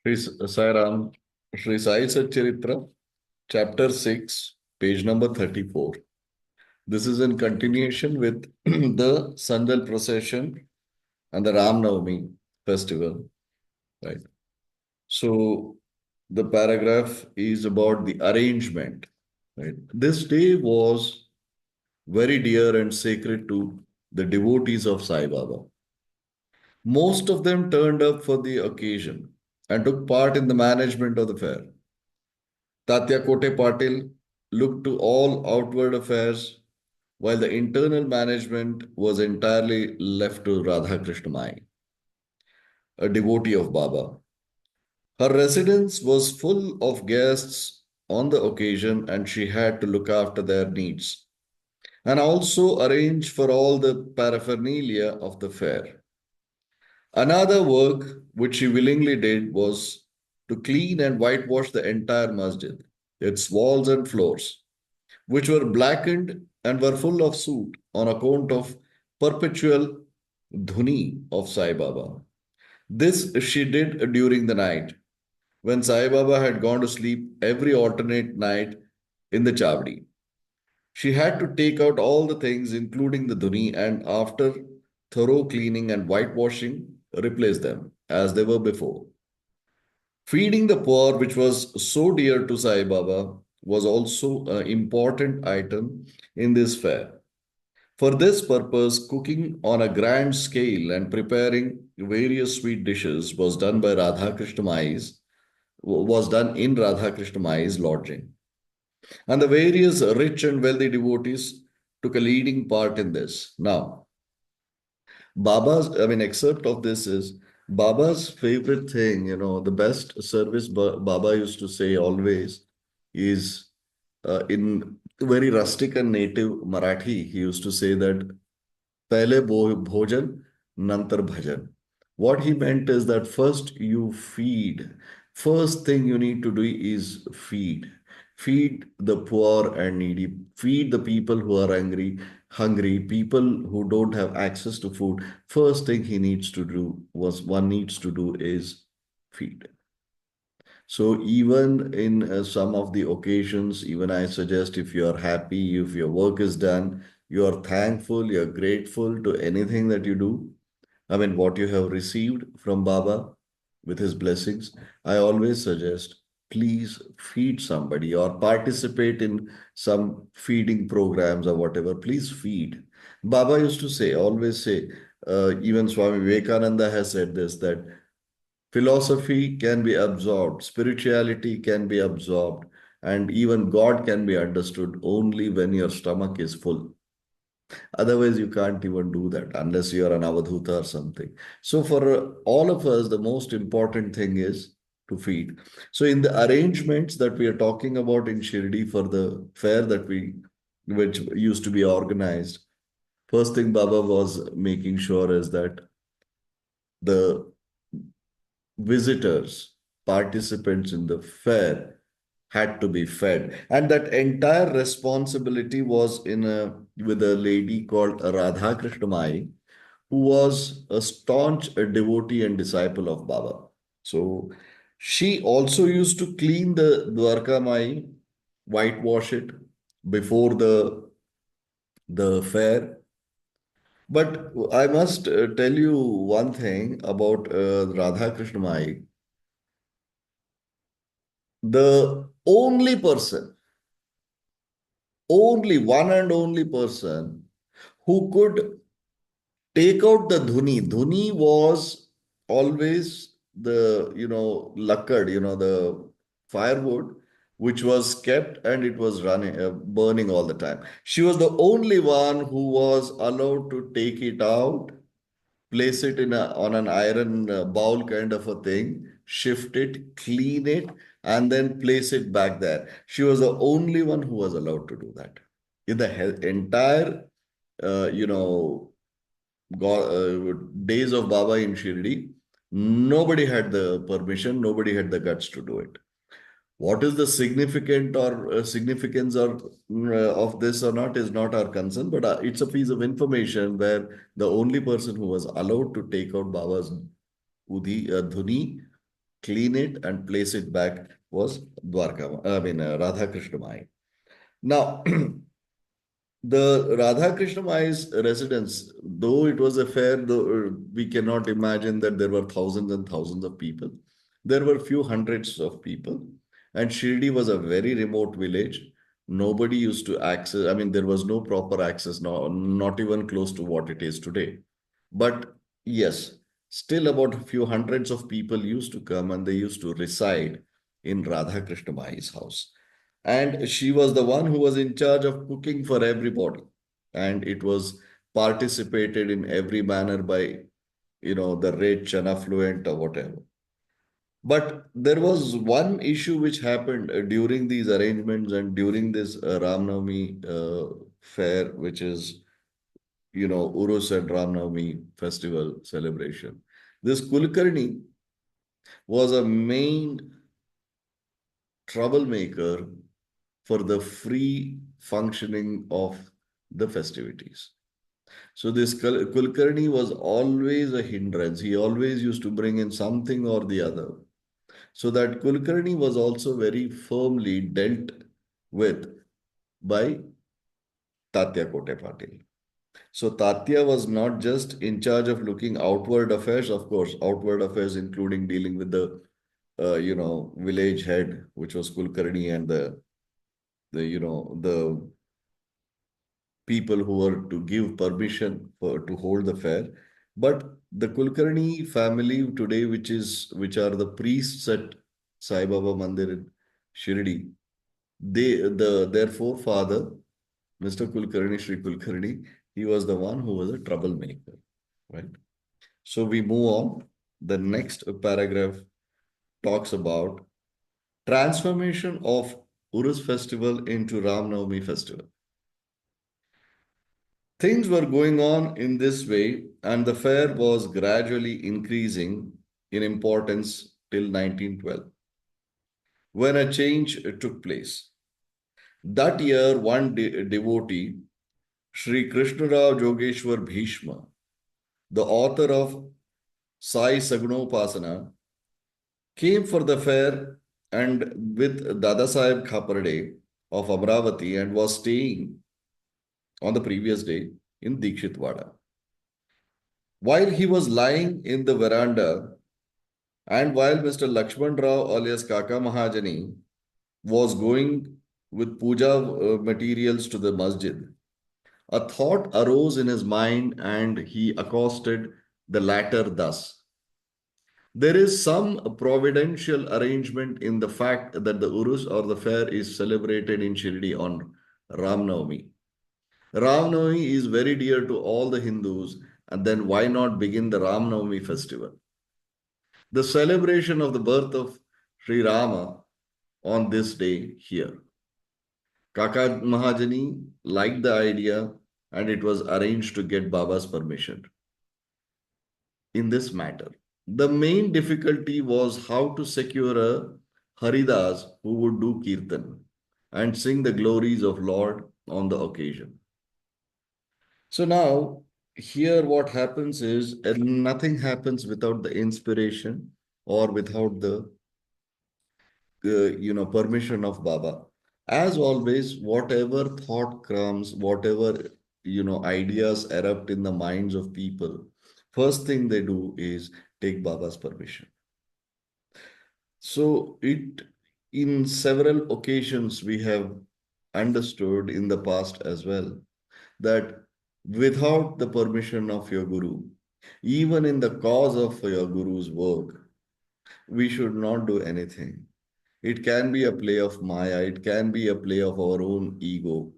Shri Sairam, Shri Sai Satcharitra, chapter 6, page number 34. This is in continuation with the Sandal procession and the Ram Navami festival, right? So the paragraph is about the arrangement, right? This day was very dear and sacred to the devotees of Sai Baba. Most of them turned up for the occasion and took part in the management of the fair. Tatya Kote Patil looked to all outward affairs, while the internal management was entirely left to Radha Krishnamai, a devotee of Baba. Her residence was full of guests on the occasion, and she had to look after their needs and also arrange for all the paraphernalia of the fair. Another work which she willingly did was to clean and whitewash the entire masjid, its walls and floors, which were blackened and were full of soot on account of perpetual dhuni of Sai Baba. This she did during the night, when Sai Baba had gone to sleep every alternate night in the chavdi. She had to take out all the things, including the dhuni, and after thorough cleaning and whitewashing, replace them as they were before. Feeding the poor, which was so dear to Sai Baba, was also an important item in this fair. For this purpose, cooking on a grand scale and preparing various sweet dishes was done in Radha Krishna Mai's lodging. And the various rich and wealthy devotees took a leading part in this. Now, excerpt of this is Baba's favorite thing, the best service Baba used to say always is in very rustic and native Marathi. He used to say that Pehle bhojan, nantar bhajan. What he meant is that first you feed. First thing you need to do is feed. Feed the poor and needy. Feed the people who are hungry, people who don't have access to food. First thing one needs to do is feed. So even in some of the occasions, even I suggest if you are happy, if your work is done, you are thankful, you're grateful to anything that you do. What you have received from Baba with his blessings, I always suggest please feed somebody or participate in some feeding programs or whatever. Please feed. Baba used to say, always say, even Swami Vivekananda has said this, that philosophy can be absorbed, spirituality can be absorbed, and even God can be understood only when your stomach is full. Otherwise, you can't even do that unless you are an avadhuta or something. So, for all of us, the most important thing is to feed. So, in the arrangements that we are talking about in Shirdi for the fair which used to be organized, first thing Baba was making sure is that the visitors, participants in the fair, had to be fed, and that entire responsibility was in a with a lady called Radha Krishnamai, who was a staunch devotee and disciple of Baba. So she also used to clean the Dwarka Mai, whitewash it before the fair. But I must tell you one thing about Radha Krishnamai. The only person, only one and only person who could take out the dhuni. Dhuni was always the firewood, which was kept and it was burning all the time. She was the only one who was allowed to take it out, place it on an iron bowl kind of a thing, shift it, clean it, and then place it back there. She was the only one who was allowed to do that. In the entire, uh, you know, days of Baba in Shirdi, nobody had the permission, nobody had the guts to do it. What is the significance of this or not is not our concern, but it's a piece of information where the only person who was allowed to take out Baba's dhuni clean it and place it back was Radha Krishna Mai. Now, the Radha Krishna Mai's residence, though it was a fair, though we cannot imagine that there were thousands and thousands of people. There were few hundreds of people, and Shirdi was a very remote village. Nobody used to access. I mean, there was no proper access, no, not even close to what it is today. But yes, still about a few hundreds of people used to come and they used to reside in Radha Krishna Mai's house. And she was the one who was in charge of cooking for everybody. And it was participated in every manner by, the rich and affluent or whatever. But there was one issue which happened during these arrangements and during this Ram Navami fair, which is, Urus and Ram Navami festival celebration. This Kulkarni was a main troublemaker for the free functioning of the festivities. So this Kulkarni was always a hindrance. He always used to bring in something or the other. So that Kulkarni was also very firmly dealt with by Tatya Kote Patil. So Tatya was not just in charge of looking outward affairs, of course, outward affairs including dealing with the village head, which was Kulkarni, and the people who were to give permission to hold the fair. But the Kulkarni family today, which are the priests at Sai Baba Mandir in Shirdi, their forefather, Mr. Kulkarni, Shri Kulkarni, he was the one who was a troublemaker, right? So we move on. The next paragraph talks about transformation of Urus festival into Ram Navami festival. Things were going on in this way, and the fair was gradually increasing in importance till 1912, when a change took place. That year, one devotee, Sri Krishnarao Jogeshwar Bhishma, the author of Sai Sagunopasana, came for the fair and with Dada Saheb Khaparde of Amravati and was staying on the previous day in Dikshitwada. While he was lying in the veranda and while Mr. Lakshman Rao alias Kaka Mahajani was going with puja materials to the masjid, a thought arose in his mind and he accosted the latter thus. There is some providential arrangement in the fact that the Urus or the fair is celebrated in Shirdi on Ram Navami. Ram Navami is very dear to all the Hindus, and then why not begin the Ram Navami festival? The celebration of the birth of Sri Rama on this day here. Kaka Mahajani liked the idea and it was arranged to get Baba's permission in this matter. The main difficulty was how to secure a Haridas who would do Kirtan and sing the glories of Lord on the occasion. So now, here what happens is nothing happens without the inspiration or without the permission of Baba. As always, whatever thought comes, whatever ideas erupt in the minds of people, first thing they do is take Baba's permission. So it in several occasions we have understood in the past as well that without the permission of your guru, even in the cause of your guru's work, we should not do anything. It can be a play of Maya, it can be a play of our own ego,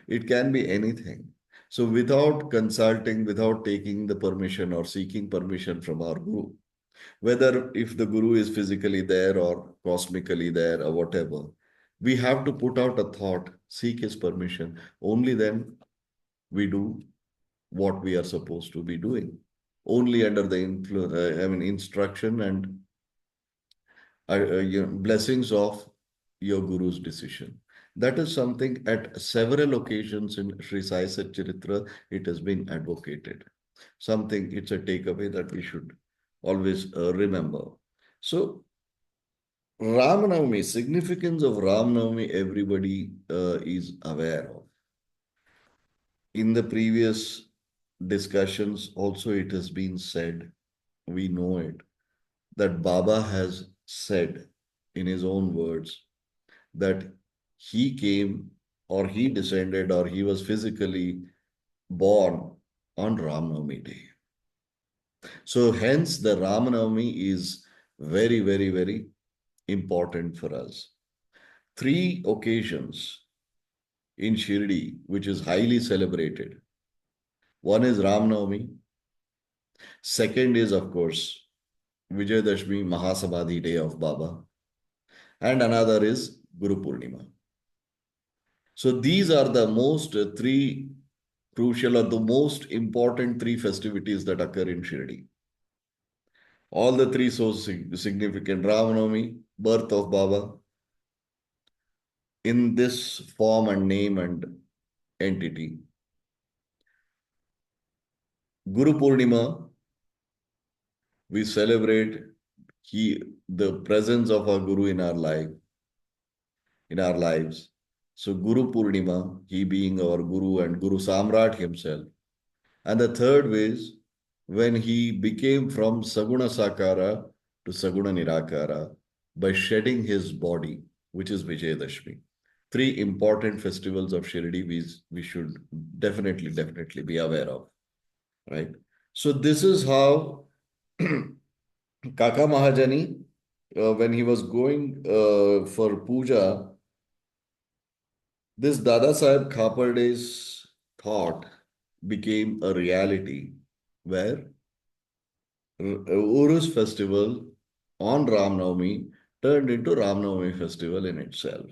it can be anything. So, without consulting, without taking the permission or seeking permission from our guru, whether if the guru is physically there or cosmically there or whatever, we have to put out a thought, seek his permission. Only then we do what we are supposed to be doing. Only under the influence, instruction and blessings of your guru's decision. That is something at several occasions in Sri Sai Satcharitra, it has been advocated. Something, it's a takeaway that we should always remember. So, Ramanavami, significance of Ramanavami, everybody is aware of. In the previous discussions, also it has been said, we know it, that Baba has said in his own words that he came or he descended or he was physically born on Ramanavami day. So hence the Ramanavami is very, very, very important for us. Three occasions in Shirdi, which is highly celebrated. One is Ramanavami. Second is, of course, Vijayadashmi Mahasabadhi day of Baba. And another is Guru Purnima. So these are the most three crucial or the most important three festivities that occur in Shirdi. All the three so significant. Ramanavami, birth of Baba, in this form and name and entity. Guru Purnima, we celebrate the presence of our Guru in our life, in our lives. So Guru Purnima, he being our Guru and Guru Samrat himself. And the third is when he became from Saguna Sakara to Saguna Nirakara by shedding his body, which is Vijayadashmi. Three important festivals of Shirdi we should definitely be aware of, right? So this is how Kaka Mahajani, when he was going for puja, this Dada Saheb Khaparde's thought became a reality where Urus festival on Ram Navami turned into Ram Navami festival in itself.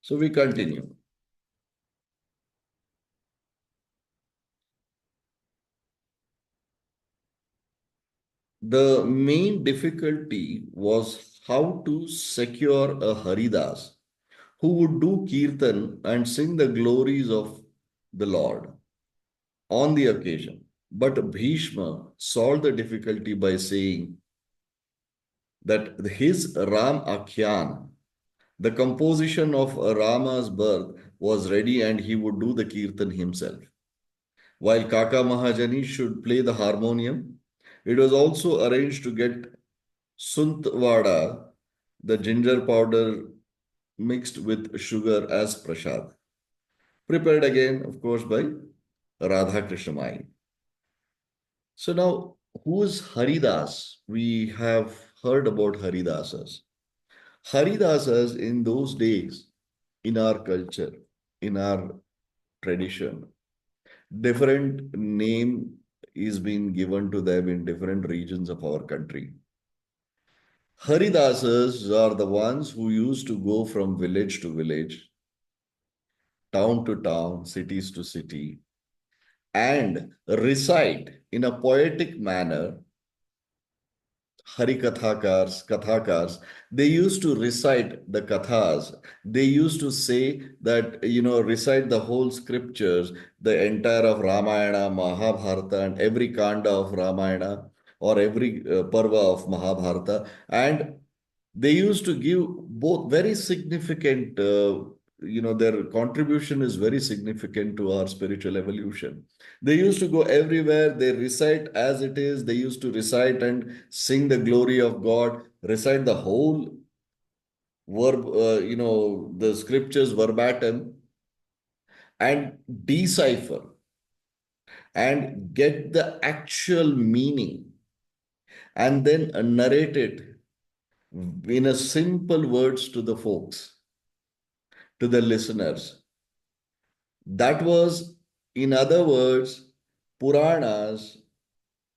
So we continue. The main difficulty was how to secure a Haridas who would do Kirtan and sing the glories of the Lord on the occasion. But Bhishma solved the difficulty by saying that his Ram Akhyan, the composition of Rama's birth, was ready and he would do the Kirtan himself. While Kaka Mahajani should play the harmonium, it was also arranged to get Suntvada, the ginger powder mixed with sugar as prasad. Prepared again, of course, by Radha Krishna Mai. So now, who is Haridas? We have heard about Haridasas. Haridasas in those days, in our culture, in our tradition, different name is being given to them in different regions of our country. Haridasas are the ones who used to go from village to village, town to town, cities to city, and recite in a poetic manner Kathakars, they used to recite the Kathas. They used to say that, recite the whole scriptures, the entire of Ramayana, Mahabharata, and every Kanda of Ramayana or every Parva of Mahabharata. And they used to give both very significant, their contribution is very significant to our spiritual evolution. They used to go everywhere, they recite as it is, they used to recite and sing the glory of God, recite the whole the scriptures verbatim and decipher and get the actual meaning and then narrate it in a simple words to the folks, to the listeners. That was, in other words, Puranas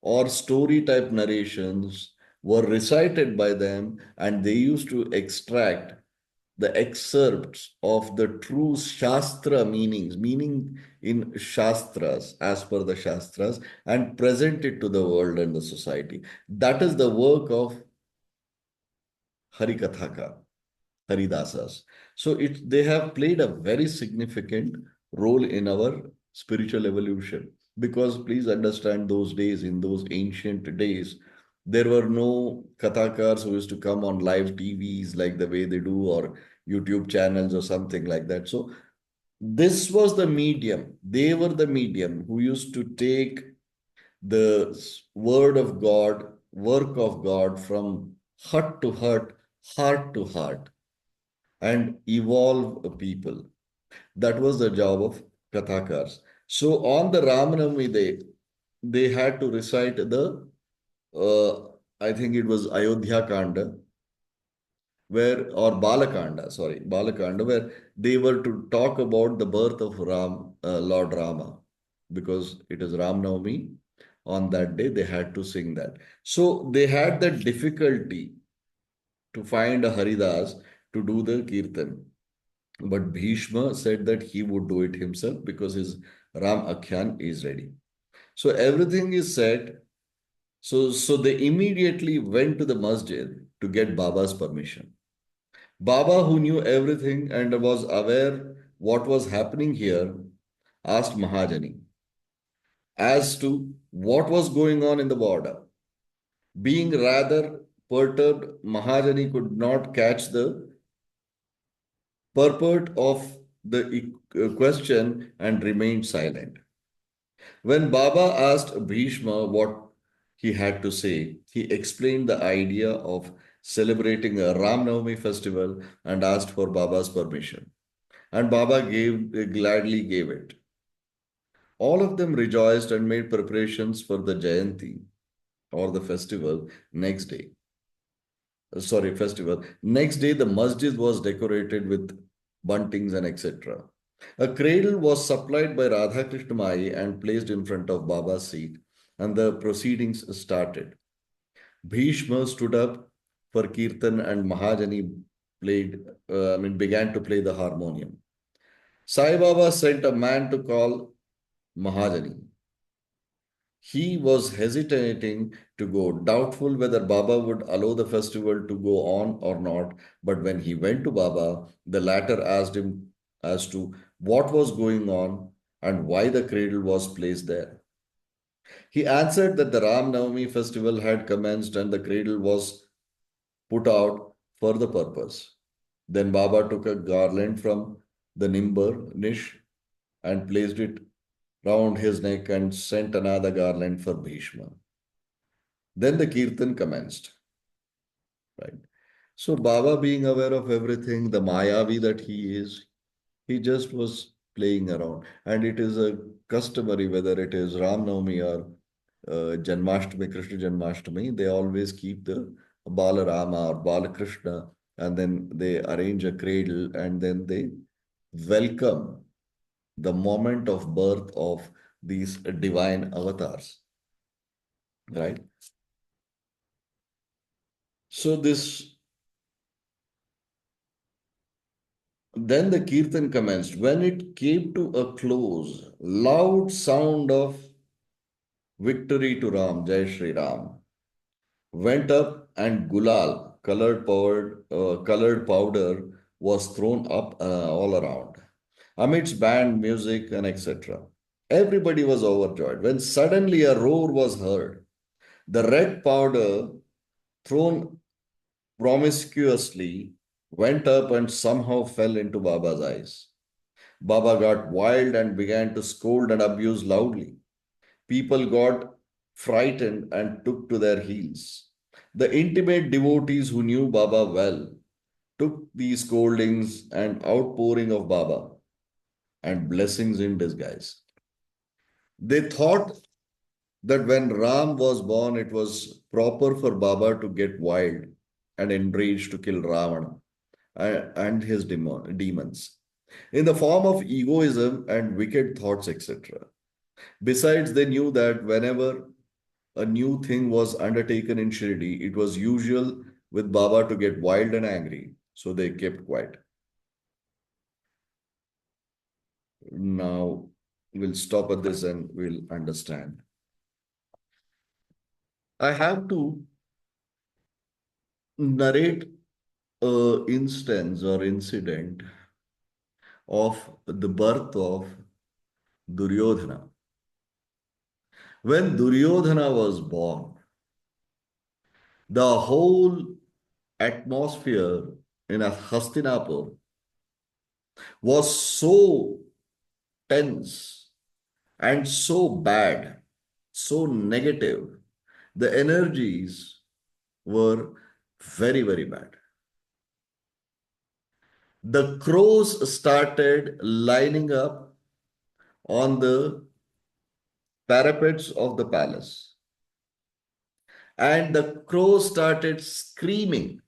or story type narrations were recited by them, and they used to extract the excerpts of the true Shastra meanings, meaning in Shastras, as per the Shastras, and present it to the world and the society. That is the work of Harikathaka. Haridasas. So they have played a very significant role in our spiritual evolution. Because please understand those days, in those ancient days, There were no kathakars who used to come on live TVs like the way they do, or YouTube channels or something like that. So this was the medium. They were the medium who used to take the word of God, work of God from hut to hut, heart to heart, and evolve a people. That was the job of Kathakars. So on the Ramanavami day, they had to recite the, I think it was Ayodhya Kanda, or Balakanda, sorry, Balakanda, where they were to talk about the birth of Lord Rama, because it is Ram Navami. On that day, they had to sing that. So they had that difficulty to find a Haridas to do the Kirtan. But Bhishma said that he would do it himself because his Ram Akhyan is ready. So everything is set. So they immediately went to the masjid to get Baba's permission. Baba, who knew everything and was aware what was happening here, asked Mahajani as to what was going on in the border. Being rather perturbed, Mahajani could not catch the purport of the question and remained silent. When Baba asked Bhishma what he had to say, he explained the idea of celebrating a Ram Navami festival and asked for Baba's permission. And Baba gladly gave it. All of them rejoiced and made preparations for the Jayanti, or the festival, next day. Sorry, festival. Next day, the masjid was decorated with buntings and etc. A cradle was supplied by Radha Krishna Mai and placed in front of Baba's seat, and the proceedings started. Bhishma stood up for Kirtan, and Mahajani began to play the harmonium. Sai Baba sent a man to call Mahajani. He was hesitating to go, doubtful whether Baba would allow the festival to go on or not. But when he went to Baba, the latter asked him as to what was going on and why the cradle was placed there. He answered that the Ram Navami festival had commenced and the cradle was put out for the purpose. Then Baba took a garland from the nimber niche and placed it round his neck and sent another garland for Bhishma. Then the kirtan commenced, right? So Baba, being aware of everything, the Mayavi that he is, he just was playing around. And it is a customary, whether it is Ram Navami or Janmashtami, Krishna Janmashtami, they always keep the Balarama or Balakrishna, and then they arrange a cradle and then they welcome the moment of birth of these divine avatars, right? So this then the kirtan commenced. When it came to a close, loud sound of victory to Ram, Jai Shri Ram, went up, and gulal, colored powder, was thrown up all around, amidst band music and etc. Everybody was overjoyed when suddenly a roar was heard. The red powder, thrown promiscuously, went up and somehow fell into Baba's eyes. Baba got wild and began to scold and abuse loudly. People got frightened and took to their heels. The intimate devotees who knew Baba well took these scoldings and outpouring of Baba and blessings in disguise. They thought that when Ram was born, it was proper for Baba to get wild and enraged to kill Ravana and his demons in the form of egoism and wicked thoughts, etc. Besides, they knew that whenever a new thing was undertaken in Shirdi, it was usual with Baba to get wild and angry, so they kept quiet. Now, we'll stop at this and we'll understand. I have to narrate a instance or incident of the birth of Duryodhana. When Duryodhana was born, The whole atmosphere in Hastinapur was so tense and so bad, so negative. The energies were very, very bad. The crows started lining up on the parapets of the palace, and the crows started screaming.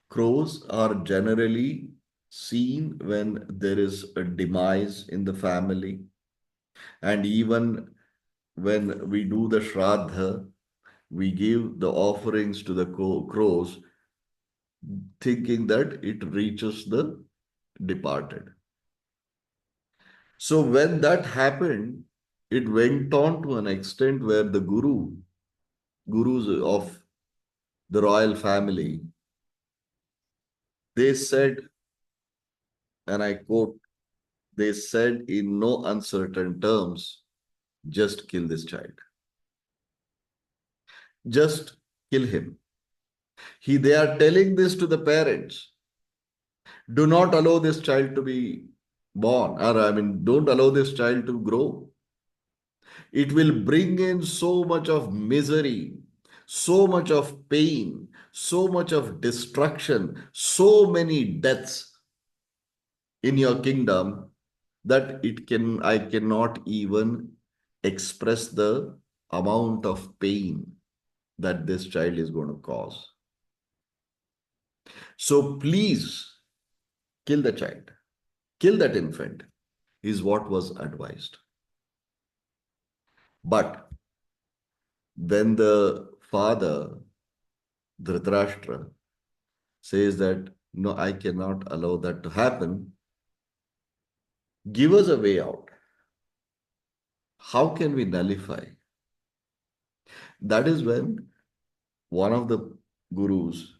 Crows are generally seen when there is a demise in the family, and even when we do the Shraddha, we give the offerings to the crows, thinking that it reaches the departed. So when that happened, it went on to an extent where the gurus of the royal family, they said, and I quote, they said in no uncertain terms, just kill this child. Just kill him. They are telling this to the parents. Do not allow this child to be born, or I mean, don't allow this child to grow. It will bring in so much of misery, so much of pain, so much of destruction, so many deaths in your kingdom that I cannot even express the amount of pain that this child is going to cause. So please kill the child, kill that infant, is what was advised. But when the father, Dhritarashtra, says that, no, I cannot allow that to happen, give us a way out. How can we nullify? That is when one of the gurus,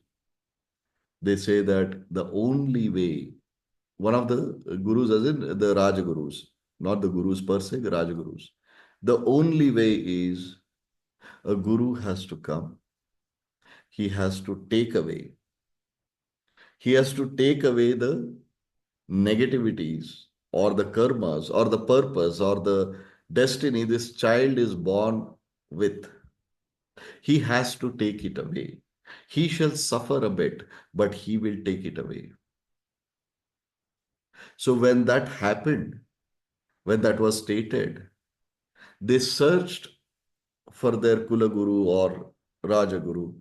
they say that the only way, one of the gurus, as in the Rajagurus, not the gurus per se, the Rajagurus, the only way is a guru has to come, he has to take away, he has to take away the negativities or the karmas or the purpose or the destiny this child is born with. He has to take it away. He shall suffer a bit, but he will take it away. So when that happened, when that was stated, they searched for their Kulaguru or Rajaguru,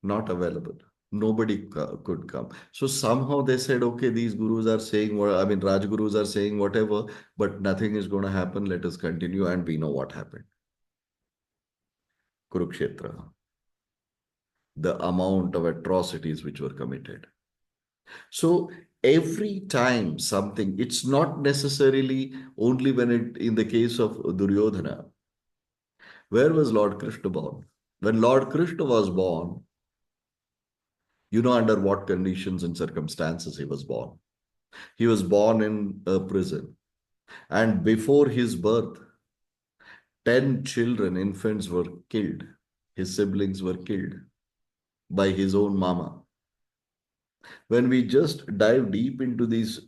not available. Nobody could come. So somehow they said, okay, these gurus are saying, I mean, Rajgurus are saying whatever, but nothing is going to happen. Let us continue. And we know what happened. Kurukshetra, the amount of atrocities which were committed. So every time something, it's not necessarily only when in the case of Duryodhana. Where was Lord Krishna born? When Lord Krishna was born, you know under what conditions and circumstances he was born. He was born in a prison. And before his birth, 10 children, infants were killed. His siblings were killed by his own mama. When we just dive deep into these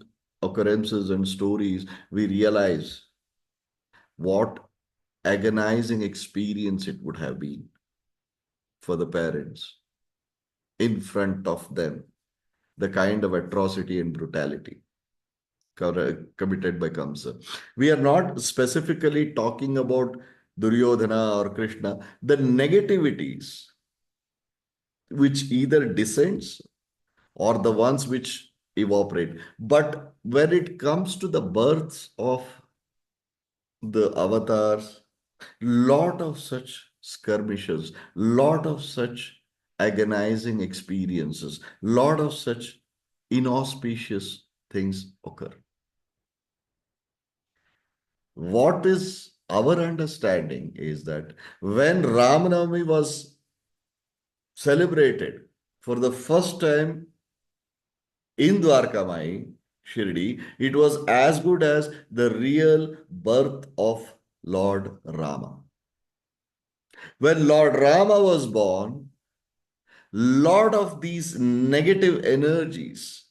occurrences and stories, we realize what agonizing experience it would have been for the parents in front of them, the kind of atrocity and brutality committed by Kamsa. We are not specifically talking about Duryodhana or Krishna, the negativities which either descends or the ones which evaporate. But when it comes to the births of the avatars, lot of such skirmishes, lot of such agonizing experiences, lot of such inauspicious things occur. What is our understanding is that when Ramanavami was celebrated for the first time in Dwarkamai, Shirdi, it was as good as the real birth of Lord Rama. When Lord Rama was born, lot of these negative energies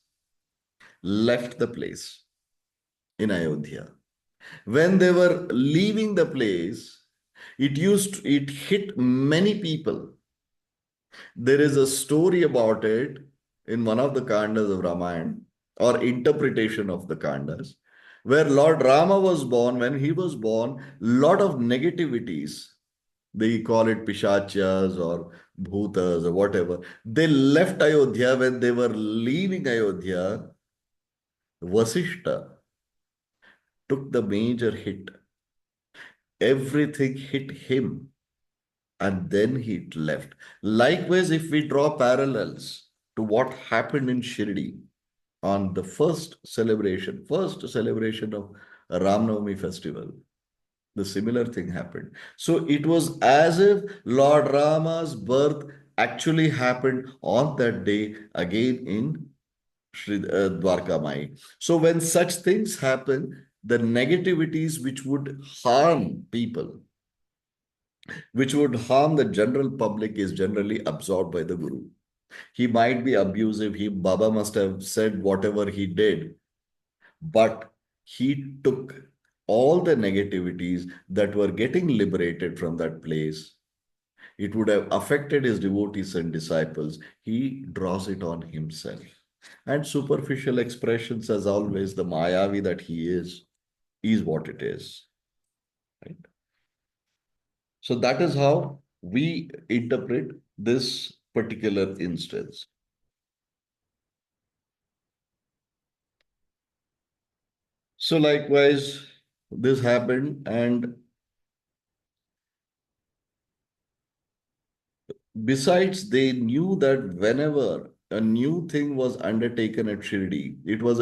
left the place in Ayodhya. When they were leaving the place, it hit many people. There is a story about it in one of the Kandas of Ramayana, or interpretation of the Kandas, where Lord Rama was born. When he was born, lot of negativities, they call it Pishachas or Bhutas or whatever, they left Ayodhya. When they were leaving Ayodhya, Vasishta took the major hit. Everything hit him, and then he left. Likewise, if we draw parallels to what happened in Shirdi on the first celebration of Ram Navami festival, the similar thing happened. So it was as if Lord Rama's birth actually happened on that day again in Dwarka Mai. So when such things happen, the negativities which would harm people, which would harm the general public, is generally absorbed by the Guru. He might be abusive. Baba must have said whatever he did, but he took all the negativities that were getting liberated from that place. It would have affected his devotees and disciples. He draws it on himself. And superficial expressions, as always, the Mayavi that he is what it is. Right? So that is how we interpret this particular instance. So likewise, this happened, and besides, they knew that whenever a new thing was undertaken at Shirdi, it was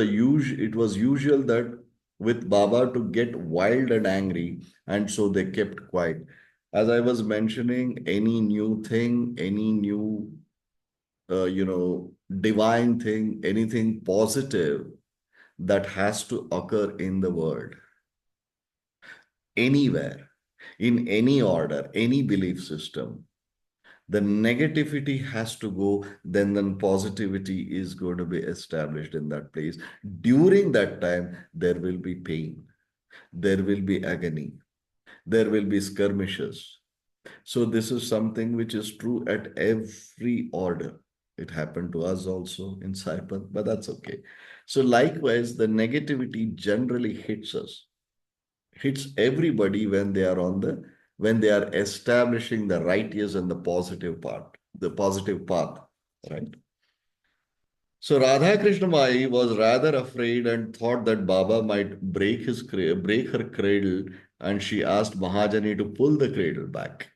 usual that with Baba to get wild and angry, and so they kept quiet. As I was mentioning, any new thing, any new divine thing, anything positive that has to occur in the world, anywhere, in any order, any belief system, the negativity has to go, then positivity is going to be established in that place. During that time, there will be pain, there will be agony, there will be skirmishes. So this is something which is true at every order. It happened to us also in Saipan, but that's okay. So likewise, the negativity generally hits everybody when they are when they are establishing the righteous and the positive path, right? So Radha Krishna Mai was rather afraid and thought that Baba might break her cradle, and she asked Mahajani to pull the cradle back.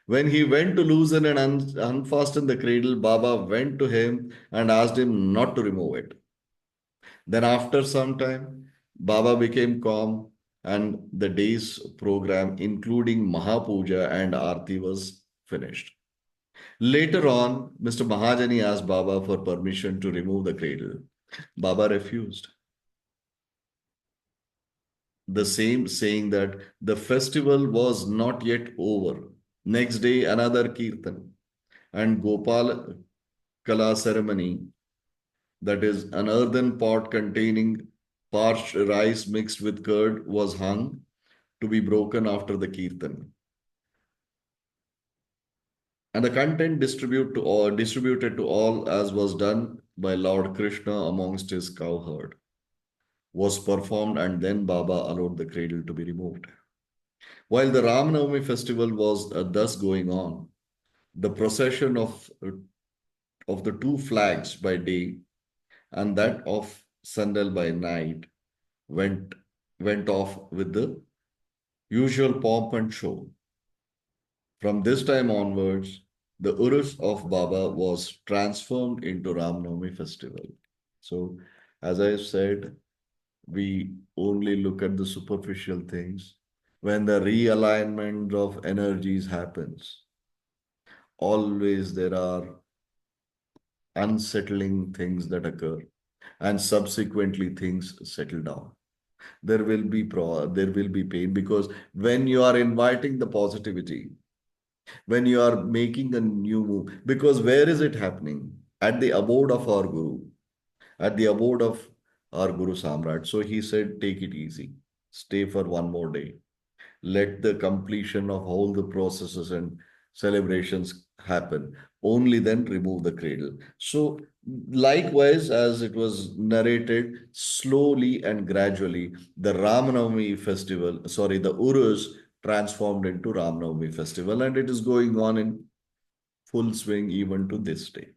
When he went to loosen and unfasten the cradle, Baba went to him and asked him not to remove it. Then, after some time, Baba became calm, and the day's program, including Mahapuja and Aarti, was finished. Later on, Mr. Mahajani asked Baba for permission to remove the cradle. Baba refused. The same, saying that the festival was not yet over. Next day, another kirtan and Gopal Kala ceremony, that is, an earthen pot containing parched rice mixed with curd, was hung to be broken after the kirtan. And the content distributed to all, as was done by Lord Krishna amongst his cowherd, was performed, and then Baba allowed the cradle to be removed. While the Ramanavami festival was thus going on, the procession of the two flags by day and that of Sandal by night went went off with the usual pomp and show. From this time onwards, the Urus of Baba was transformed into Ram Navami festival. So, as I said, we only look at the superficial things. When the realignment of energies happens, always there are unsettling things that occur, and subsequently things settle down. There will be pain, because when you are inviting the positivity, when you are making a new move. Because where is it happening? At the abode of our Guru, at the abode of our Guru Samrat. So he said, take it easy, stay for one more day. Let the completion of all the processes and celebrations happen. Only then remove the cradle. So, likewise, as it was narrated, slowly and gradually, the Ramanavami festival, sorry, the Urus transformed into Ramanavami festival, and it is going on in full swing even to this day.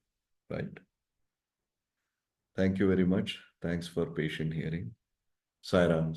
Right. Thank you very much. Thanks for patient hearing. Sai Ram.